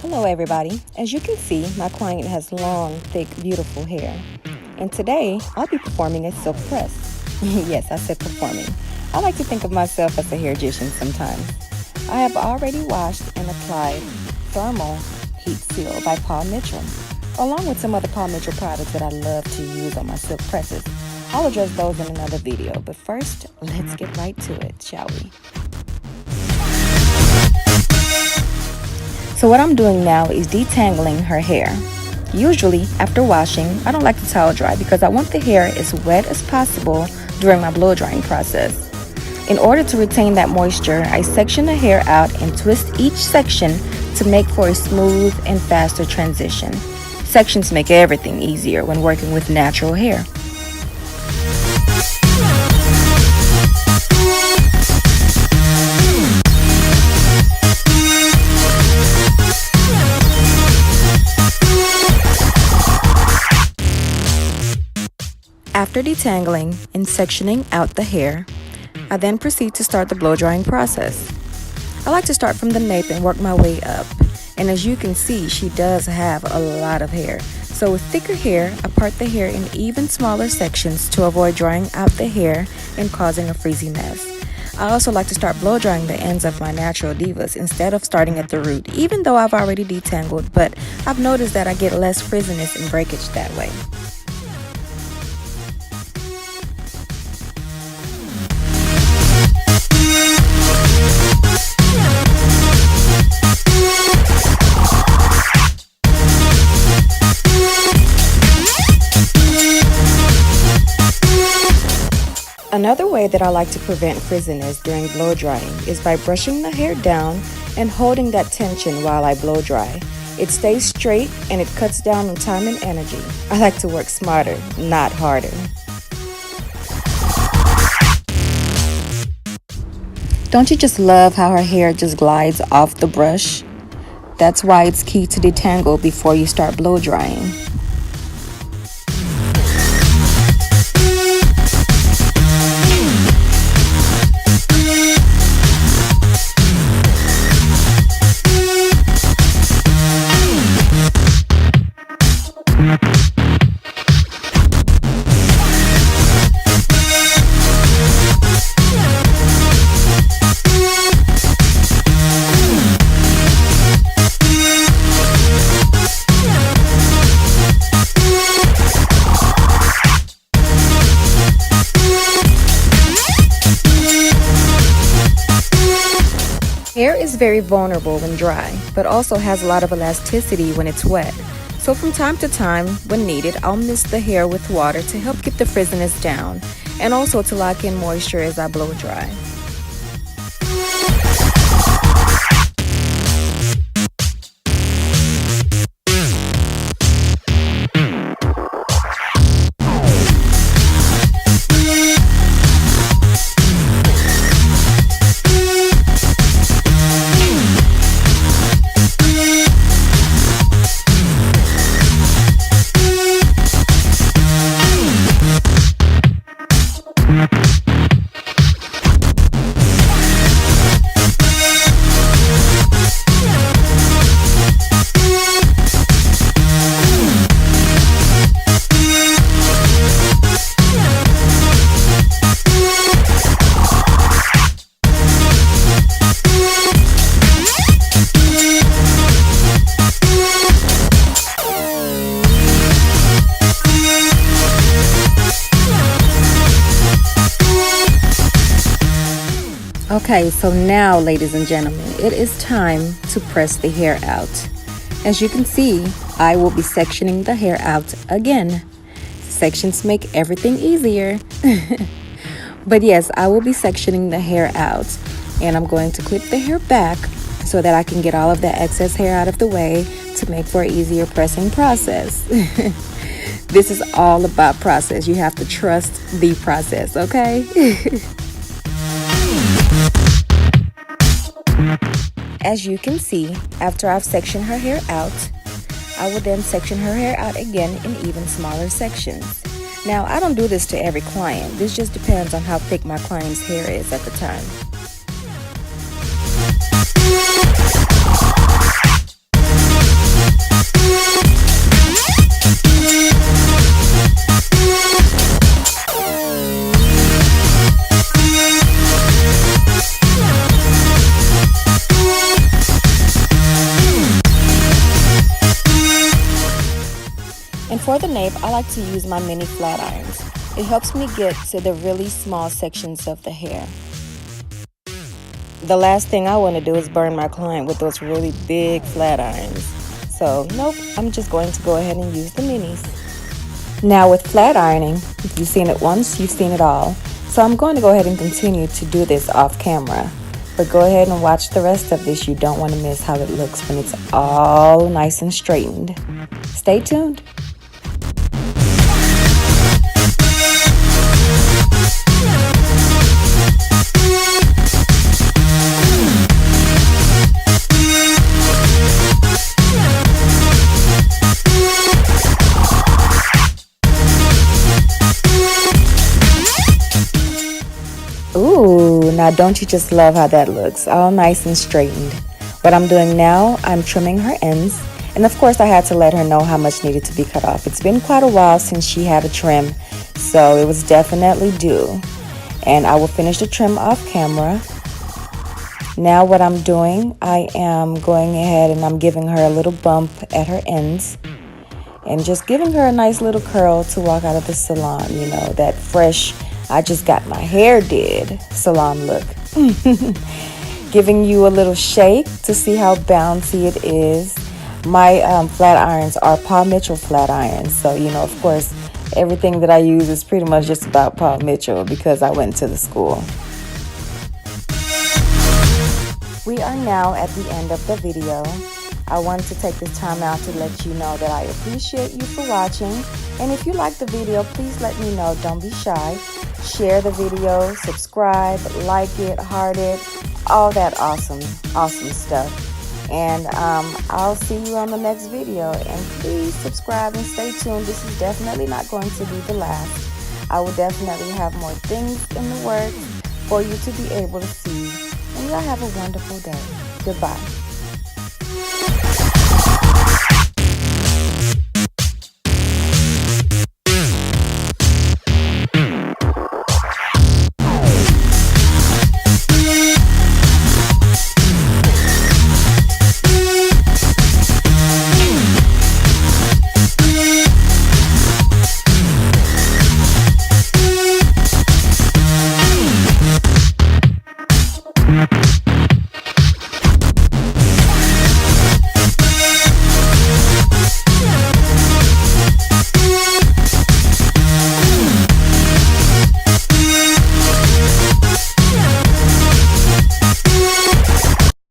Hello everybody. As you can see, my client has long, thick, beautiful hair. And today, I'll be performing a silk press. Yes, I said performing. I like to think of myself as a hairgician sometimes. I have already washed and applied Thermal Heat Seal by Paul Mitchell, along with some other Paul Mitchell products that I love to use on my silk presses. I'll address those in another video, but first, let's get right to it, shall we? So what I'm doing now is detangling her hair. Usually, after washing, I don't like to towel dry because I want the hair as wet as possible during my blow drying process. In order to retain that moisture, I section the hair out and twist each section to make for a smooth and faster transition. Sections make everything easier when working with natural hair. After detangling and sectioning out the hair, I then proceed to start the blow drying process. I like to start from the nape and work my way up. And as you can see, she does have a lot of hair. So with thicker hair, I part the hair in even smaller sections to avoid drying out the hair and causing a frizzy mess. I also like to start blow drying the ends of my natural divas instead of starting at the root, even though I've already detangled, but I've noticed that I get less frizziness and breakage that way. Another way that I like to prevent frizziness during blow drying is by brushing the hair down and holding that tension while I blow dry. It stays straight and it cuts down on time and energy. I like to work smarter, not harder. Don't you just love how her hair just glides off the brush? That's why it's key to detangle before you start blow drying. Hair is very vulnerable when dry, but also has a lot of elasticity when it's wet. So from time to time, when needed, I'll mist the hair with water to help keep the frizziness down, and also to lock in moisture as I blow dry. Okay, so now, ladies and gentlemen, it is time to press the hair out. As you can see, I will be sectioning the hair out again. Sections make everything easier. But yes, I will be sectioning the hair out, and I'm going to clip the hair back so that I can get all of the excess hair out of the way to make for an easier pressing process. This is all about process. You have to trust the process, okay? As you can see, after I've sectioned her hair out, I will then section her hair out again in even smaller sections. Now, I don't do this to every client. This just depends on how thick my client's hair is at the time. For the nape, I like to use my mini flat irons. It helps me get to the really small sections of the hair. The last thing I want to do is burn my client with those really big flat irons. So nope, I'm just going to go ahead and use the minis. Now with flat ironing, if you've seen it once, you've seen it all. So I'm going to go ahead and continue to do this off camera. But go ahead and watch the rest of this. You don't want to miss how it looks when it's all nice and straightened. Stay tuned. Ooh, now don't you just love how that looks? All nice and straightened. What I'm doing now, I'm trimming her ends. And of course I had to let her know how much needed to be cut off. It's been quite a while since she had a trim, so it was definitely due. And I will finish the trim off camera. Now what I'm doing, I am going ahead and I'm giving her a little bump at her ends. And just giving her a nice little curl to walk out of the salon, you know, that fresh, I just got my hair did salon look. Giving you a little shake to see how bouncy it is. My flat irons are Paul Mitchell flat irons. So, you know, of course, everything that I use is pretty much just about Paul Mitchell because I went to the school. We are now at the end of the video. I wanted to take this time out to let you know that I appreciate you for watching. And if you like the video, please let me know. Don't be shy. Share the video, subscribe, like it, heart it, all that awesome stuff. And I'll see you on the next video. And please subscribe and stay tuned. This is definitely not going to be the last. I will definitely have more things in the works for you to be able to see. And y'all have a wonderful day. Goodbye.